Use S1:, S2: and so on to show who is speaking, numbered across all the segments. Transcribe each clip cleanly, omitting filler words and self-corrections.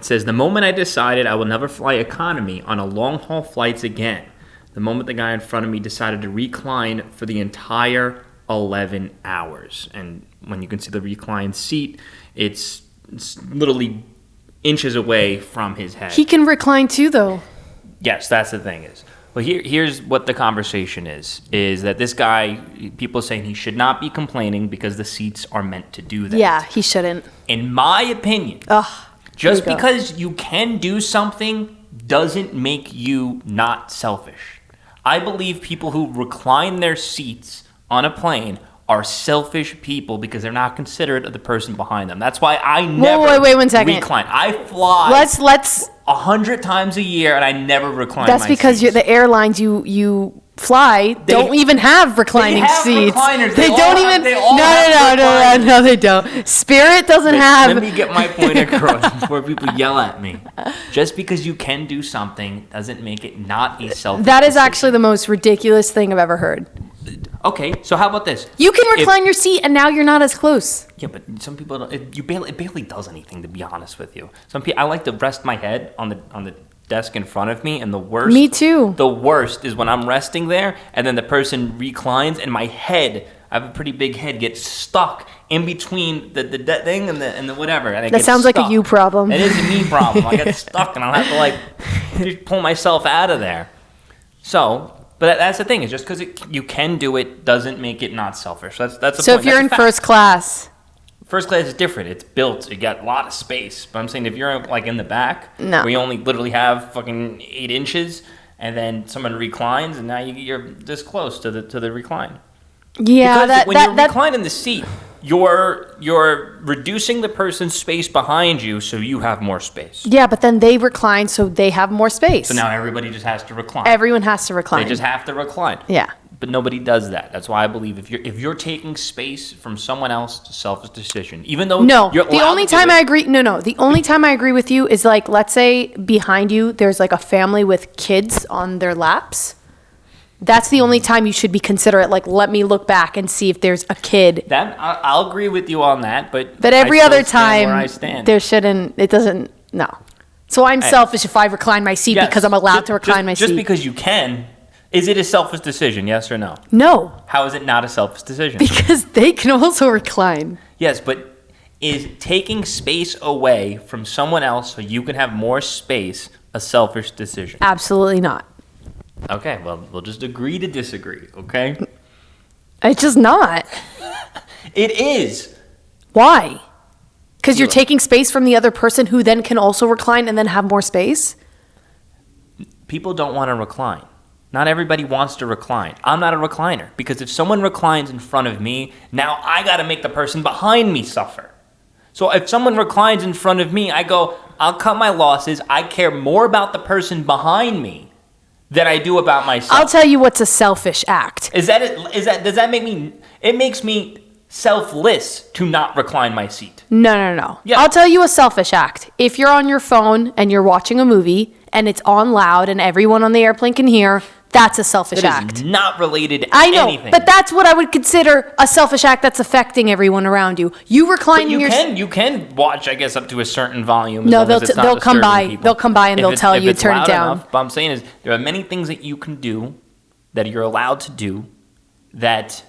S1: says, the moment I decided I will never fly economy on a long-haul flights again, the moment the guy in front of me decided to recline for the entire 11 hours. And when you can see the reclined seat, it's literally inches away from his head.
S2: He can recline too, though.
S1: Yes, that's the thing is. Well, here's what the conversation is that this guy, people are saying he should not be complaining because the seats are meant to do that.
S2: Yeah, he shouldn't.
S1: In my opinion, just because you can do something doesn't make you not selfish. I believe people who recline their seats on a plane are selfish people because they're not considerate of the person behind them. That's why I never
S2: wait 1 second.
S1: recline. I fly
S2: Let's
S1: 100 times a year and I never recline
S2: That's
S1: my
S2: because
S1: seats.
S2: the airlines you fly don't even have reclining seats.
S1: Recliners.
S2: They don't even. No, they don't. Spirit doesn't have.
S1: Let me get my point across before people yell at me. Just because you can do something doesn't make it not a selfish
S2: That is
S1: decision.
S2: actually the most ridiculous thing I've ever heard.
S1: Okay, so how about this?
S2: You can recline your seat, and now you're not as close.
S1: Yeah, but some people don't. It barely does anything, to be honest with you. Some people, I like to rest my head on the desk in front of me, and the worst.
S2: Me too.
S1: The worst is when I'm resting there, and then the person reclines, and my head. I have a pretty big head. Gets stuck in between the thing and the whatever. And
S2: that sounds like a you problem.
S1: It is a me problem. I get stuck, and I'll have to just pull myself out of there. So. But that's the thing, is just because you can do it doesn't make it not selfish. That's the point.
S2: So if you're in first class.
S1: First class is different. It's built. You got a lot of space. But I'm saying if you're like in the back, where you only literally have fucking 8 inches, and then someone reclines, and now you're this close to the recline.
S2: Yeah,
S1: because when you're reclining the seat, you're reducing the person's space behind you, so you have more space.
S2: Yeah, but then they recline, so they have more space.
S1: So now everybody just has to recline.
S2: Everyone has to recline.
S1: They just have to recline.
S2: Yeah.
S1: But nobody does that. That's why I believe if you're taking space from someone else, it's a selfish decision. Even though
S2: the only time I agree. The only time I agree with you is like, let's say behind you there's like a family with kids on their laps. That's the only time you should be considerate. Like, let me look back and see if there's a kid.
S1: That I'll agree with you on that, but
S2: every other time
S1: where I stand.
S2: There shouldn't. It doesn't. No. So I'm selfish if I recline my seat because I'm allowed to recline my seat.
S1: Just because you can, is it a selfish decision? Yes or no?
S2: No.
S1: How is it not a selfish decision?
S2: Because they can also recline.
S1: Yes, but is taking space away from someone else so you can have more space a selfish decision?
S2: Absolutely not.
S1: Okay, well, we'll just agree to disagree, okay?
S2: It's just not.
S1: It is.
S2: Why? Because you're taking space from the other person who then can also recline and then have more space?
S1: People don't want to recline. Not everybody wants to recline. I'm not a recliner because if someone reclines in front of me, now I got to make the person behind me suffer. So if someone reclines in front of me, I go, I'll cut my losses. I care more about the person behind me than I do about myself.
S2: I'll tell you what's a selfish act.
S1: Does that make me, it makes me selfless to not recline my seat.
S2: No.
S1: Yeah.
S2: I'll tell you a selfish act. If you're on your phone and you're watching a movie and it's on loud and everyone on the airplane can hear, that's a selfish act.
S1: That is not related to
S2: I
S1: anything.
S2: know, but that's what I would consider a selfish act that's affecting everyone around you. You reclining
S1: you can watch, I guess, up to a certain volume.
S2: No, they'll come by. People. They'll come by and they'll tell you to turn it down.
S1: Enough, but I'm saying is there are many things that you can do that you're allowed to do that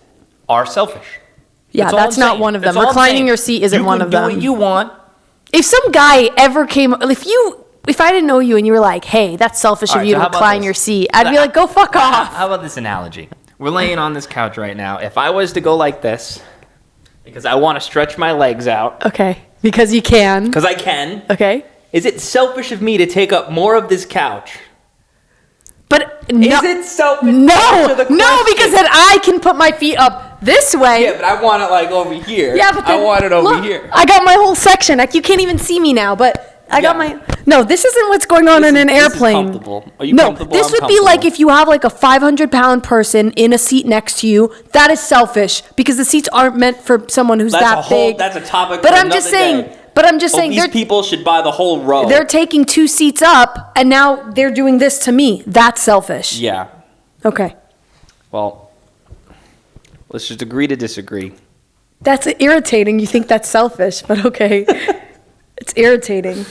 S1: are selfish.
S2: Yeah, that's not one of them. Reclining your seat isn't one of them.
S1: You can do what you want.
S2: If some guy ever came, if I didn't know you and you were like, hey, that's selfish of you to recline your seat, I'd be like, go fuck off.
S1: How about this analogy? We're laying on this couch right now. If I was to go like this, because I want to stretch my legs out.
S2: Okay. Because you can.
S1: Because I can.
S2: Okay.
S1: Is it selfish of me to take up more of this couch?
S2: But no.
S1: Is it selfish?
S2: No, because then I can put my feet up this way.
S1: Yeah, but I want it like over here.
S2: Yeah, but then,
S1: I want it over here.
S2: I got my whole section. You can't even see me now, but I got my... No, this isn't what's going on in an airplane.
S1: This is comfortable. Are you comfortable?
S2: This would be like if you have like a 500-pound person in a seat next to you. That is selfish because the seats aren't meant for someone who's that big.
S1: That's a topic
S2: but
S1: for
S2: I'm just saying.
S1: day.
S2: But I'm just saying,
S1: these people should buy the whole row.
S2: They're taking 2 seats up, and now they're doing this to me. That's selfish.
S1: Yeah.
S2: Okay.
S1: Well, let's just agree to disagree.
S2: That's irritating. You think that's selfish, but okay. It's irritating.